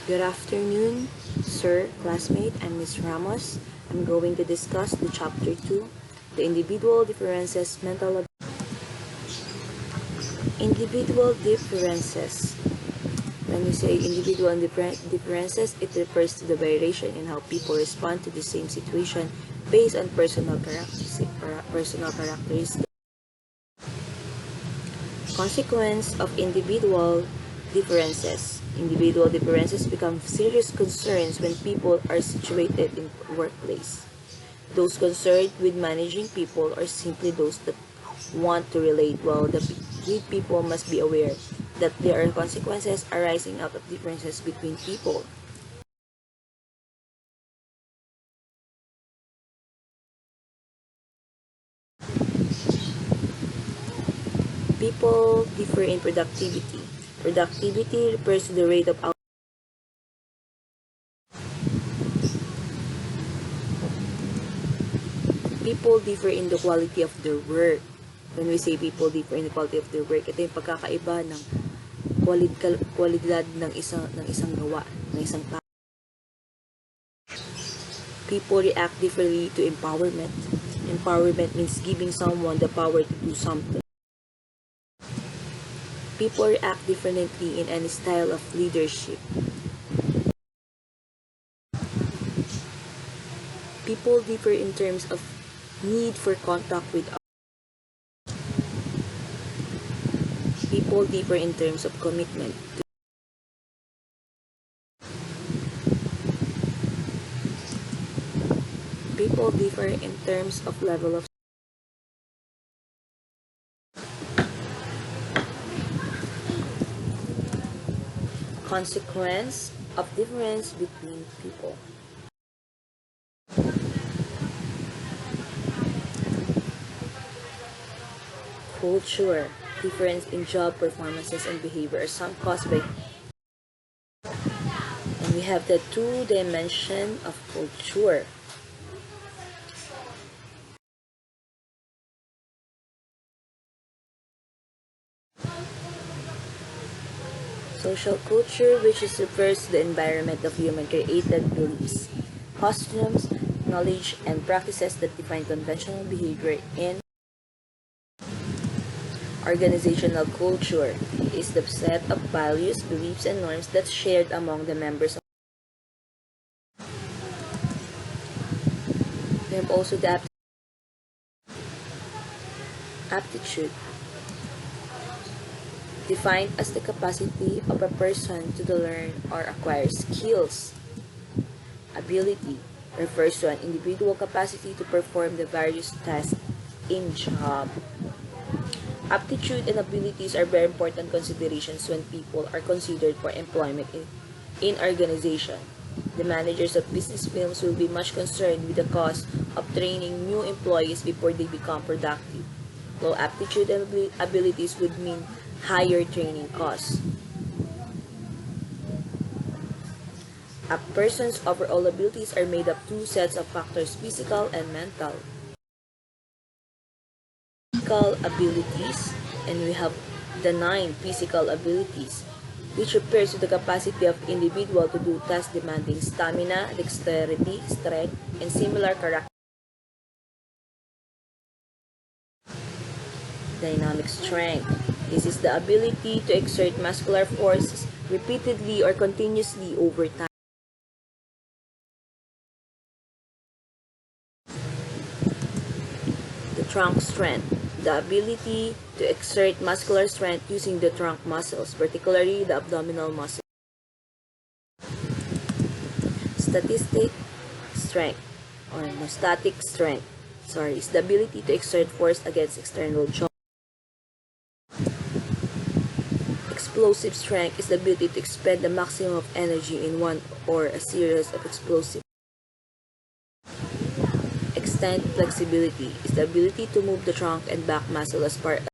Good afternoon, sir, classmate. I'm Ms. Ramos. I'm going to discuss the Chapter 2, the Individual Differences, Mental Individual Differences. When you say individual differences, it refers to the variation in how people respond to the same situation based on personal characteristics. Consequence of individual differences. Individual differences become serious concerns when people are situated in workplace. Those concerned with managing people are simply those that want to relate, while the lead people must be aware that there are consequences arising out of differences between people. People differ in productivity. Productivity refers to the rate of output. People differ in the quality of their work. When we say people differ in the quality of their work, ito yung pagkakaiba ng kwalidad ng isang gawa, ng isang tao. People react differently to empowerment. Empowerment means giving someone the power to do something. People react differently in any style of leadership. People differ in terms of need for contact with others. People differ in terms of commitment. People differ in terms of level of consequence of difference between people. Culture. Difference in job performances and behavior are some caused by. And we have the two dimension of culture. Social culture, which refers to the environment of human-created beliefs, customs, knowledge, and practices that define conventional behavior in organizational culture. Is the set of values, beliefs, and norms that's shared among the members of. We have also the aptitude, defined as the capacity of a person to learn or acquire skills. Ability refers to an individual capacity to perform the various tasks in job. Aptitude and abilities are very important considerations when people are considered for employment in organization. The managers of business firms will be much concerned with the cost of training new employees before they become productive. Low aptitude and abilities would mean higher training costs. A person's overall abilities are made up two sets of factors, physical and mental. Physical abilities, and we have the 9 physical abilities, which refers to the capacity of individual to do tasks demanding stamina, dexterity, strength, and similar characteristics. Dynamic strength. This is the ability to exert muscular force repeatedly or continuously over time. The trunk strength. The ability to exert muscular strength using the trunk muscles, particularly the abdominal muscle. Static strength is the ability to exert force against external job. Explosive strength is the ability to expend the maximum of energy in one or a series of explosive. Extent flexibility is the ability to move the trunk and back muscle as part of.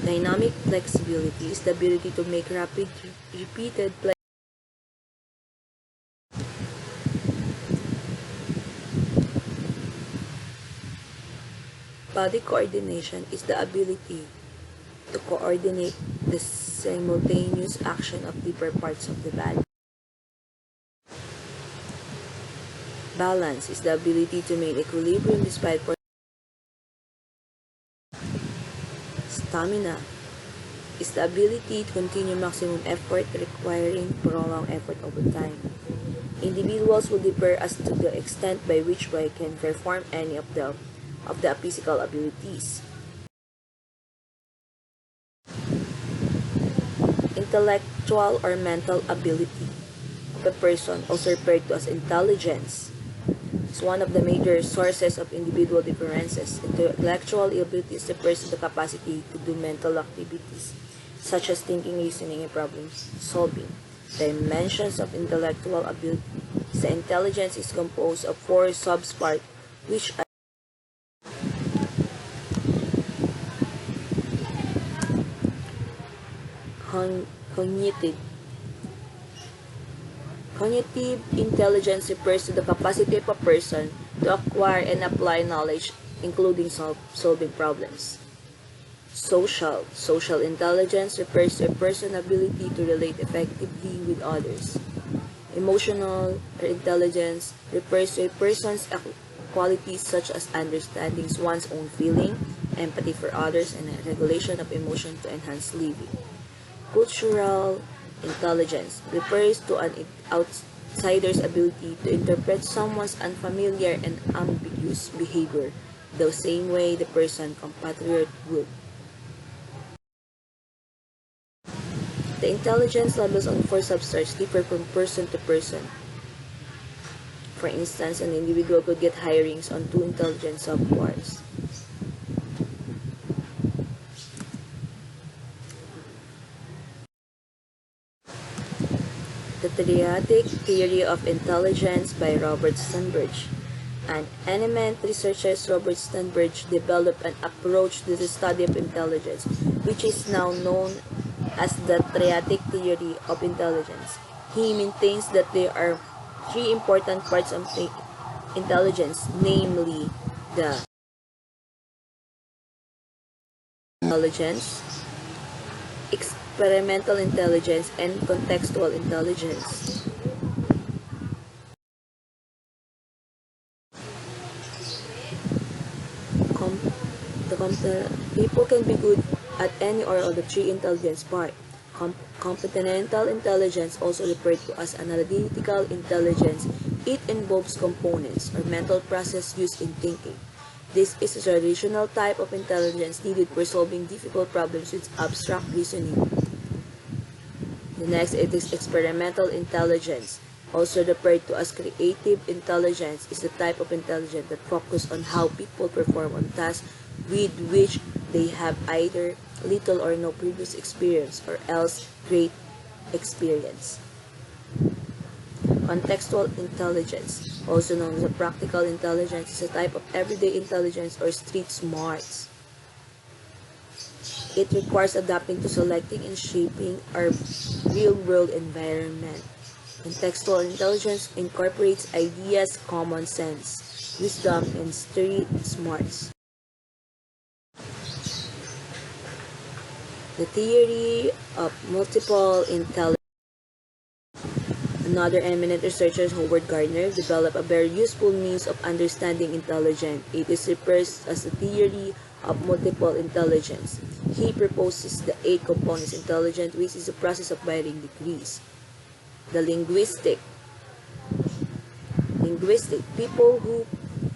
Dynamic flexibility is the ability to make rapid, repeated Body coordination is the ability to coordinate the simultaneous action of deeper parts of the body. Balance is the ability to maintain equilibrium despite stamina is the ability to continue maximum effort requiring prolonged effort over time. Individuals will differ as to the extent by which one can perform any of the physical abilities. Intellectual or mental ability of a person, also referred to as intelligence, is one of the major sources of individual differences. Intellectual ability is the person's capacity to do mental activities such as thinking, reasoning, and problem solving. Dimensions of intellectual ability. The intelligence is composed of 4 subparts, which are cognitive. Cognitive intelligence refers to the capacity of a person to acquire and apply knowledge, including solving problems. Social intelligence refers to a person's ability to relate effectively with others. Emotional intelligence refers to a person's qualities such as understanding one's own feeling, empathy for others, and a regulation of emotion to enhance living. Cultural intelligence refers to an outsider's ability to interpret someone's unfamiliar and ambiguous behavior the same way the person's compatriot would. The intelligence levels on 4 subparts differ from person to person. For instance, an individual could get high ratings on 2 intelligence subparts. The Triadic Theory of Intelligence by Robert Sternberg. An eminent researcher, Robert Sternberg, developed an approach to the study of intelligence, which is now known as the Triadic Theory of Intelligence. He maintains that there are 3 important parts of intelligence, namely the intelligence, experimental intelligence, and contextual intelligence. People can be good at any or all the 3 intelligence parts. Competental intelligence, also referred to as analytical intelligence, it involves components or mental process used in thinking. This is a traditional type of intelligence needed for solving difficult problems with abstract reasoning. The next is experimental intelligence, also referred to as creative intelligence, is the type of intelligence that focuses on how people perform on tasks with which they have either little or no previous experience or else great experience. Contextual intelligence, also known as practical intelligence, is a type of everyday intelligence or street smarts. It requires adapting to selecting and shaping our real-world environment. Contextual intelligence incorporates ideas, common sense, wisdom, and street smarts. The theory of multiple intelligence. Another eminent researcher, Howard Gardner, developed a very useful means of understanding intelligence. It is referred to as the theory of multiple intelligence. He proposes the 8 components intelligence, which is a process of varying degrees. The linguistic. People who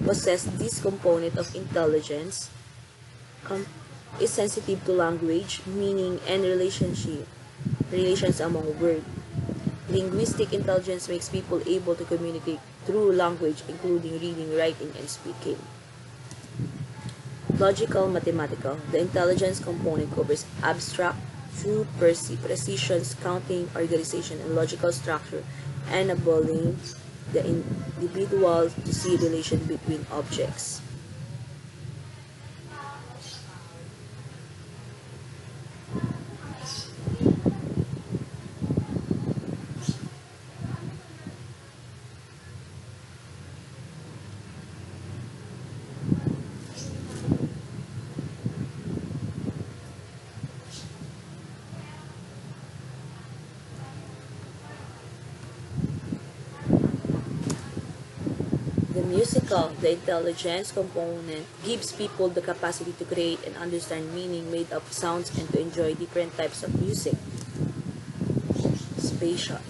possess this component of intelligence is sensitive to language, meaning, and relations among words. Linguistic intelligence makes people able to communicate through language, including reading, writing, and speaking. Logical mathematical. The intelligence component covers abstract, true precision, counting, organization, and logical structure, enabling the individual to see relation between objects. Musical, the intelligence component gives people the capacity to create and understand meaning made of sounds and to enjoy different types of music. Spatial.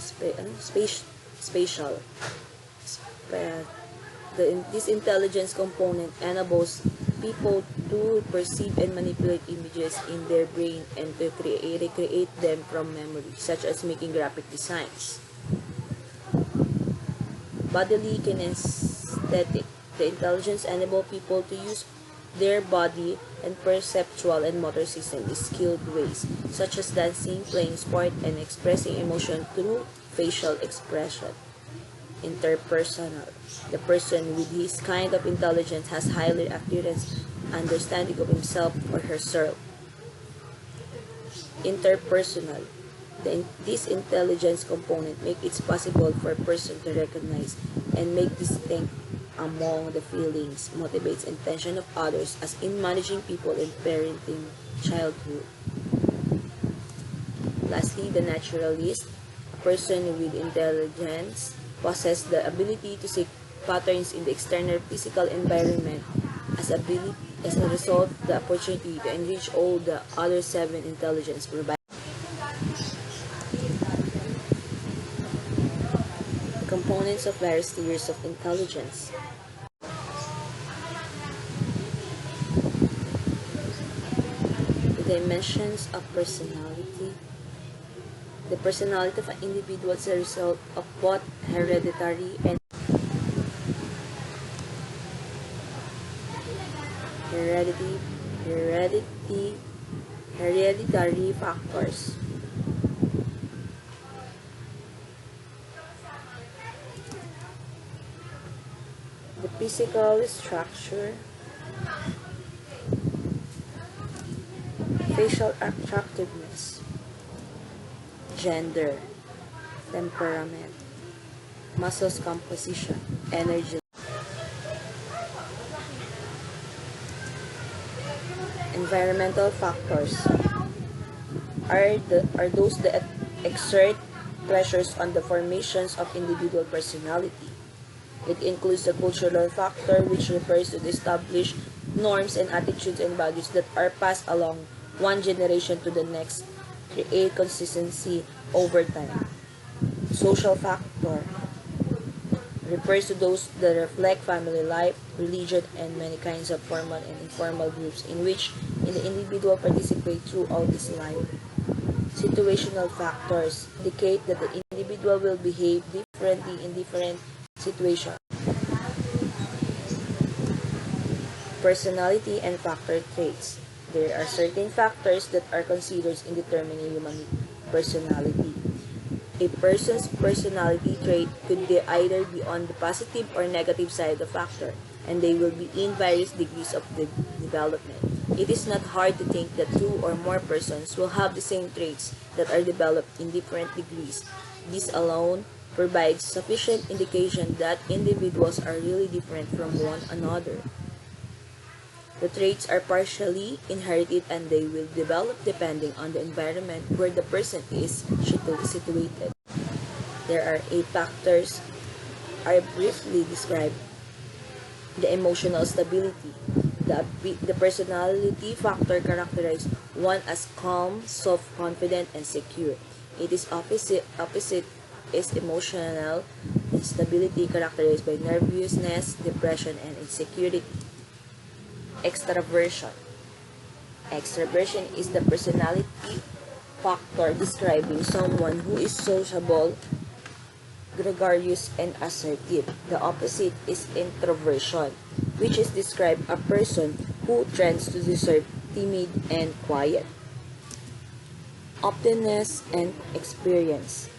This intelligence component enables people to perceive and manipulate images in their brain and to recreate them from memory, such as making graphic designs. Bodily kinesthetic. The intelligence enables people to use their body and perceptual and motor system in skilled ways, such as dancing, playing sport, and expressing emotion through facial expression. Interpersonal. The person with this kind of intelligence has highly accurate understanding of himself or herself. Interpersonal. This intelligence component makes it possible for a person to recognize and make distinct among the feelings, motivates, and intention of others, as in managing people and parenting childhood. Lastly, the naturalist. A person with intelligence possesses the ability to see patterns in the external physical environment. As a result, the opportunity to enrich all the other 7 intelligence provides. The components of various tiers of intelligence. The dimensions of personality. The personality of an individual is a result of both hereditary and hereditary factors. The physical structure, facial attractiveness, gender, temperament, muscles composition, energy. Environmental factors are those that exert pressures on the formations of individual personality. It includes the cultural factor, which refers to the established norms and attitudes and values that are passed along one generation to the next, create consistency over time. Social factor refers to those that reflect family life, religion, and many kinds of formal and informal groups in which the individual participates throughout his life. Situational factors indicate that the individual will behave differently in different situations. Personality and factor traits. There are certain factors that are considered in determining human personality. A person's personality trait could either be on the positive or negative side of the factor, and they will be in various degrees of development. It is not hard to think that 2 or more persons will have the same traits that are developed in different degrees. This alone provides sufficient indication that individuals are really different from one another. The traits are partially inherited and they will develop depending on the environment where the person is situated. There are 8 factors are briefly described. The emotional stability. The personality factor characterizes one as calm, self-confident, and secure. It is opposite is emotional instability characterized by nervousness, depression, and insecurity. Extraversion. Extraversion is the personality factor describing someone who is sociable, gregarious, and assertive. The opposite is introversion, which is described a person who tends to deserve timid and quiet. Openness and experience.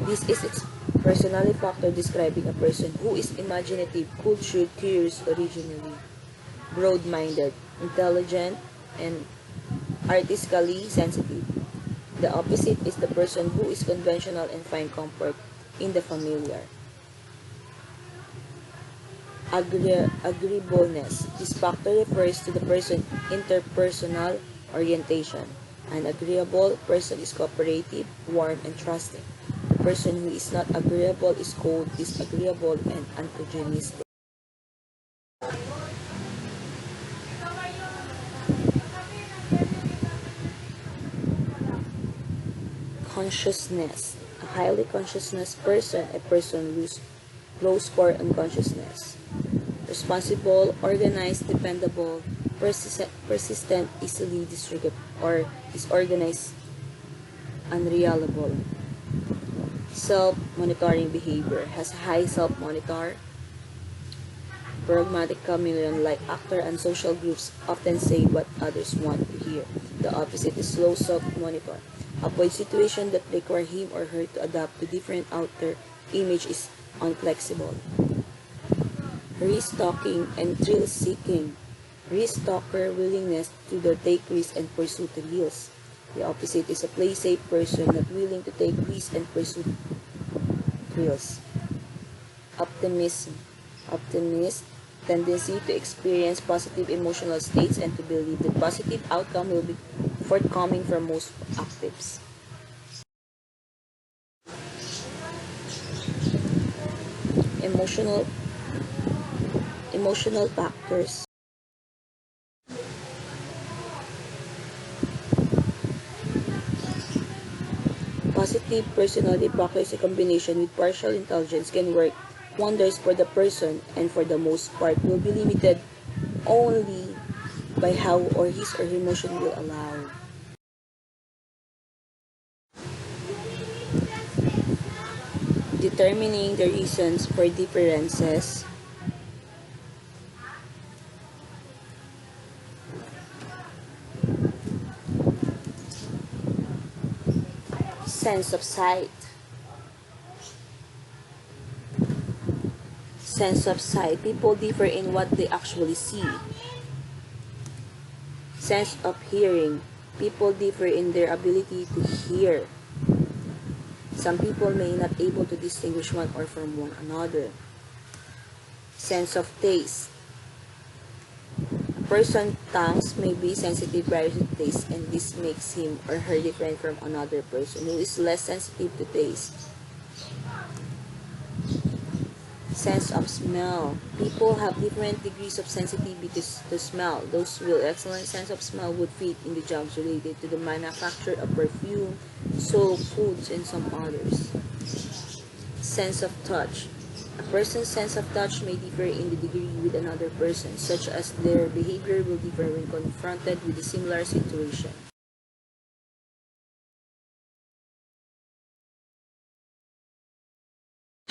This is personality factor describing a person who is imaginative, cultured, curious, originally, broad-minded, intelligent, and artistically sensitive. The opposite is the person who is conventional and find comfort in the familiar. Agreeableness. This factor refers to the person's interpersonal orientation. An agreeable person is cooperative, warm, and trusting. The person who is not agreeable is cold, disagreeable, and antagonistic. Consciousness. A highly consciousness person, a person whose low score on consciousness. Responsible, organized, dependable, persistent, easily disregarded or disorganized, unreliable. Self-monitoring behavior. Has high self-monitor. Pragmatic chameleon, like actor and social groups, often say what others want to hear. The opposite is slow self-monitor. Avoid situations that require him or her to adapt to different outer image is unflexible. Risk-taking and thrill-seeking. Risk-taker, willingness to take risks and pursue thrills. The opposite is a play-safe person, not willing to take risks and pursue thrills. Optimism. Optimist, tendency to experience positive emotional states and to believe that positive outcome will be forthcoming for most actives. Emotional factors. Positive personality factors, a combination with partial intelligence, can work wonders for the person and for the most part will be limited only by how or his or her emotion will allow. Determining the reasons for differences. Sense of sight. Sense of sight. People differ in what they actually see. Sense of hearing. People differ in their ability to hear. Some people may not be able to distinguish one or from one another. Sense of taste. A person's tongues may be sensitive prior to taste, and this makes him or her different from another person who is less sensitive to taste. Sense of smell. People have different degrees of sensitivity to smell. Those with excellent sense of smell would fit in the jobs related to the manufacture of perfume, soap, foods, and some others. Sense of touch. A person's sense of touch may differ in the degree with another person, such as their behavior will differ when confronted with a similar situation.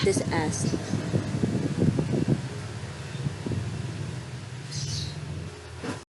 This asked,